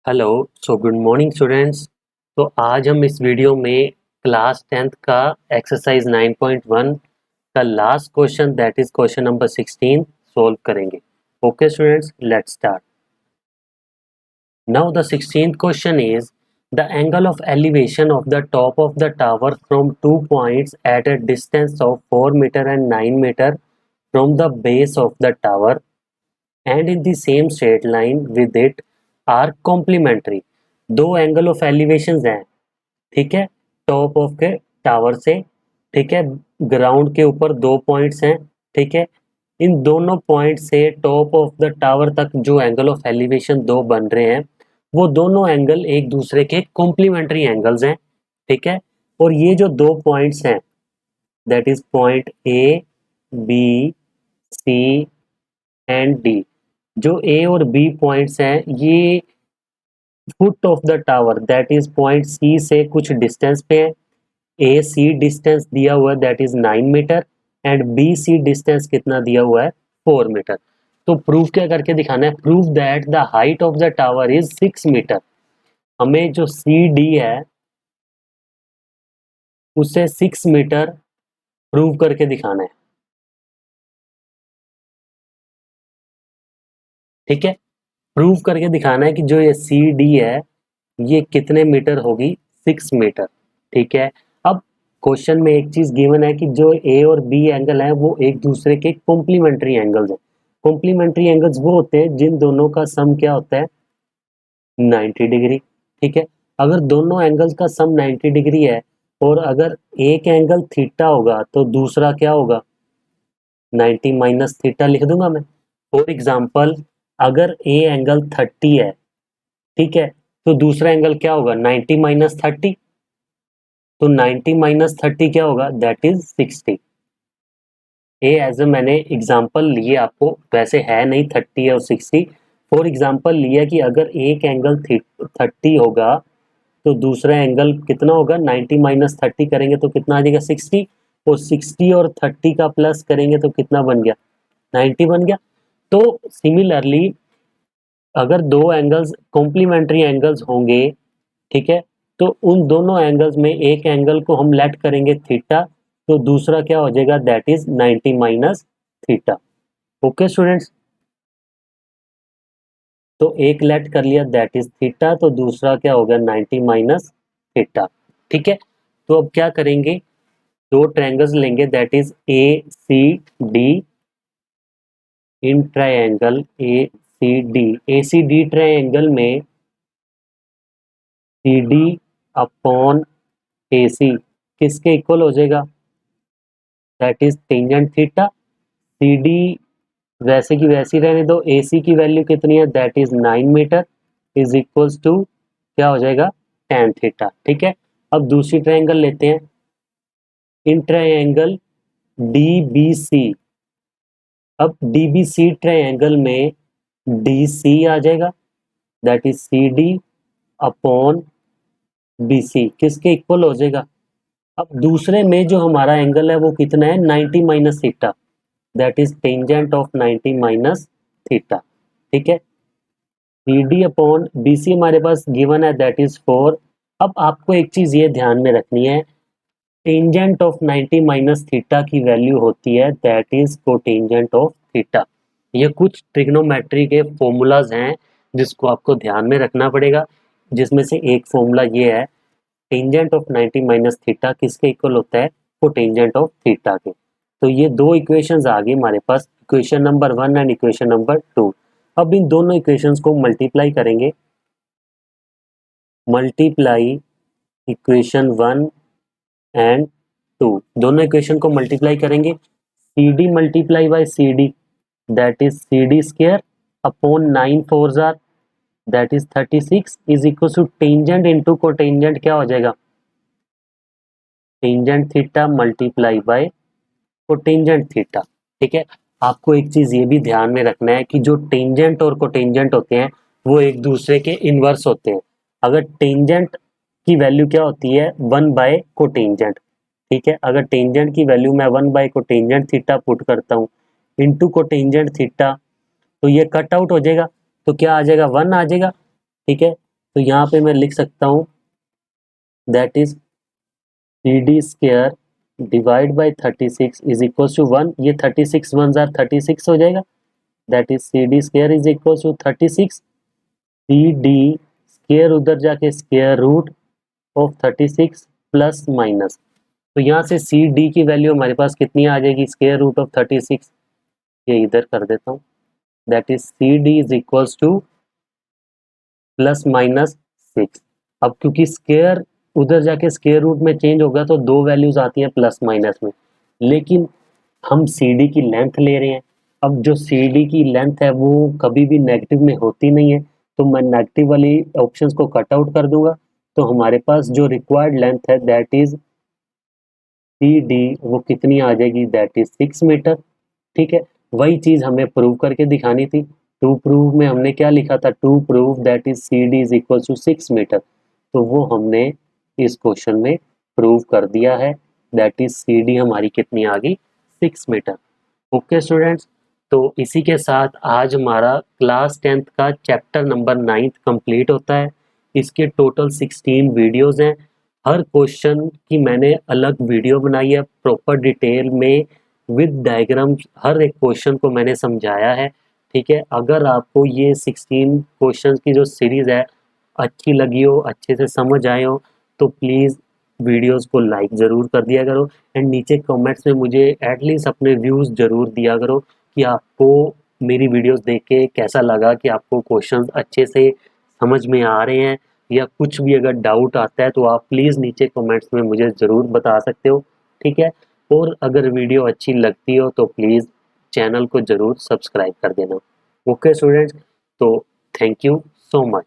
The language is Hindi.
हेलो। Good morning students. तो आज हम इस वीडियो में क्लास 10th का एक्सरसाइज 9.1 का last question that is question number 16 solve करेंगे। Okay students, let's start. Now the 16th question is the angle of elevation of the top of the tower from 2 points at a distance of 4 metre and 9 metre from the base of the tower and in the same straight line with it are complementary. दो एंगल ऑफ एलिवेशन हैं, ठीक है, टॉप ऑफ के टावर से, ठीक है, ग्राउंड के ऊपर 2 पॉइंट्स हैं, ठीक है। इन दोनों पॉइंट से टॉप ऑफ द टावर तक जो एंगल ऑफ एलिवेशन दो बन रहे हैं वो दोनों एंगल एक दूसरे के कॉम्प्लीमेंट्री एंगल्स हैं, ठीक है। और ये जो दो पॉइंट्स हैं that is point A, B, C and D, जो ए और बी पॉइंट्स हैं ये foot of the tower that is point C से कुछ डिस्टेंस पे है। ए सी डिस्टेंस दिया हुआ है that is 9 metre and B C distance कितना दिया हुआ है 4 मीटर। तो प्रूफ क्या करके दिखाना है? Proof that the height of the tower is 6 metre. हमें जो सी डी है उसे 6 मीटर प्रूव करके दिखाना है, ठीक है। प्रूव करके दिखाना है कि जो ये सी डी है ये कितने मीटर होगी, 6 मीटर, ठीक है। अब क्वेश्चन में एक चीज गिवन है कि जो ए और बी एंगल है वो एक दूसरे के कॉम्प्लीमेंट्री एंगल्स हैं। कॉम्प्लीमेंट्री एंगल्स वो होते हैं जिन दोनों का सम क्या होता है, 90 डिग्री, ठीक है। अगर दोनों एंगल्स का सम 90 डिग्री है और अगर एक एंगल थीटा होगा तो दूसरा क्या होगा, 90 माइनस थीटा लिख दूंगा मैं। फॉर एग्जाम्पल अगर ए एंगल 30 है, ठीक है, तो दूसरा एंगल क्या होगा, 90 माइनस 30। तो 90 माइनस 30 क्या होगा, दैट इज 60। ये एज ए मैंने एग्जांपल लिए, आपको वैसे है नहीं 30 और 60। फॉर एग्जांपल लिया कि अगर एक एंगल 30 होगा तो दूसरा एंगल कितना होगा, 90 माइनस 30 करेंगे तो कितना आ जाएगा, 60। और 60 और 30 का प्लस करेंगे तो कितना बन गया, 90 बन गया। तो सिमिलरली अगर दो एंगल्स कॉम्प्लीमेंट्री एंगल्स होंगे, ठीक है, तो उन दोनों एंगल्स में एक एंगल को हम लेट करेंगे थीटा, तो दूसरा क्या हो जाएगा, that is 90 minus theta. Okay students, तो एक लेट कर लिया दैट इज थीटा, तो दूसरा क्या हो गया, 90 माइनस थीटा, ठीक है। तो अब क्या करेंगे, दो ट्रायंगल्स लेंगे that is A C D in triangle A C D. A C D triangle में सी डी अपॉन ए सी किसके इक्वल हो जाएगा, that is tangent theta. C D वैसे की वैसी रहने दो, ए सी की वैल्यू कितनी है, that is 9 metre is equals to क्या हो जाएगा, tan थीटा, ठीक है। अब दूसरी ट्रायंगल लेते हैं, in triangle D B C. अब डी बी सी ट्रायंगल में डी सी आ जाएगा that is C D upon B C किसके इक्वल हो जाएगा। अब दूसरे में जो हमारा एंगल है वो कितना है, 90 minus theta, that is tangent of 90 minus theta, ठीक है। C D upon B C हमारे पास गिवन है दैट इज 4। अब आपको एक चीज ये ध्यान में रखनी है, टेंजेंट ऑफ 90 माइनस थीटा की वैल्यू होती है that is cotangent of theta. ये कुछ ट्रिग्नोमेट्री के फॉर्मूलाज हैं जिसको आपको ध्यान में रखना पड़ेगा, जिसमें से एक फॉर्मूला ये है, टेंजेंट ऑफ 90 माइनस थीटा किसके इक्वल होता है, कोटेंजेंट ऑफ थीटा के। तो ये दो इक्वेशंस आ गई हमारे पास, equation number 1 and equation number 2। अब इन दोनों इक्वेशंस को मल्टीप्लाई करेंगे, मल्टीप्लाई इक्वेशन 1 एंड 2, दोनों इक्वेशन को मल्टीप्लाई करेंगे, C D multiply by C D that is C D square upon 9 four जार that is 36 is equal to tangent into cotangent क्या हो जाएगा, tangent theta multiply by cotangent theta, ठीक है। आपको एक चीज ये भी ध्यान में रखना है कि जो टेंजेंट और कोटेंजेंट होते हैं वो एक दूसरे के इनवर्स होते हैं। अगर टेंजेंट की वैल्यू क्या होती है, 1 बाय कोटेंजेंट, ठीक है। अगर टेंजेंट की वैल्यू मैं 1 बाय कोटेंजेंट थीटा पुट करता हूँ इंटू कोटेंजेंट थीटा, तो ये कट आउट हो जाएगा, तो क्या आ जाएगा, 1 आ जाएगा, ठीक है। तो यहाँ पे मैं लिख सकता हूँ that is CD² divide by 36 is equal to 1। ये 36 1 जार 36 हो जाएगा। That is CD² is equal to 36। CD² उधर जाके square root of 36 plus minus. तो यहाँ से CD की वैल्यू हमारे पास कितनी आ जाएगी, स्क्वायर रूट ऑफ 36। ये इधर कर देता हूँ। That is CD is equal two plus minus 6। अब क्योंकि स्क्वायर उधर जाके स्क्वायर रूट में चेंज होगा तो दो वैल्यूज आती हैं प्लस माइनस में, लेकिन हम CD की लेंथ ले रहे हैं। अब जो CD की लेंथ है वो कभी भी नेगेटिव में होती नहीं है, तो मैं नेगेटिव वाली ऑप्शंस को कट आउट कर दूंगा। तो हमारे पास जो रिक्वायर्ड लेंथ है दैट इज CD, वो कितनी आ जाएगी, दैट इज 6 मीटर। ठीक है, वही चीज हमें प्रूव करके दिखानी थी। टू प्रूव में हमने क्या लिखा था, to prove that is CD is equal to 6 metre. तो वो हमने इस क्वेश्चन में प्रूव कर दिया है। दैट इज CD हमारी कितनी आ गई, 6 मीटर। ओके स्टूडेंट्स, तो इसी के साथ आज हमारा क्लास 10th का चैप्टर नंबर 9 कंप्लीट होता है। इसके टोटल 16 वीडियोस हैं। हर क्वेश्चन की मैंने अलग वीडियो बनाई है प्रॉपर डिटेल में विद डायग्राम्स। हर एक क्वेश्चन को मैंने समझाया है। ठीक है, अगर आपको ये 16 क्वेश्चंस की जो सीरीज है अच्छी लगी हो, अच्छे से समझ आए हो, तो प्लीज़ वीडियोस को लाइक ज़रूर कर दिया करो एंड नीचे कमेंट्स में मुझे एटलीस्ट अपने व्यूज़ ज़रूर दिया करो कि आपको मेरी वीडियोस देख के कैसा लगा, कि आपको क्वेश्चंस अच्छे से समझ में आ रहे हैं, या कुछ भी अगर डाउट आता है तो आप प्लीज़ नीचे कमेंट्स में मुझे ज़रूर बता सकते हो। ठीक है, और अगर वीडियो अच्छी लगती हो तो प्लीज़ चैनल को ज़रूर सब्सक्राइब कर देना। ओके स्टूडेंट्स, तो थैंक यू सो मच।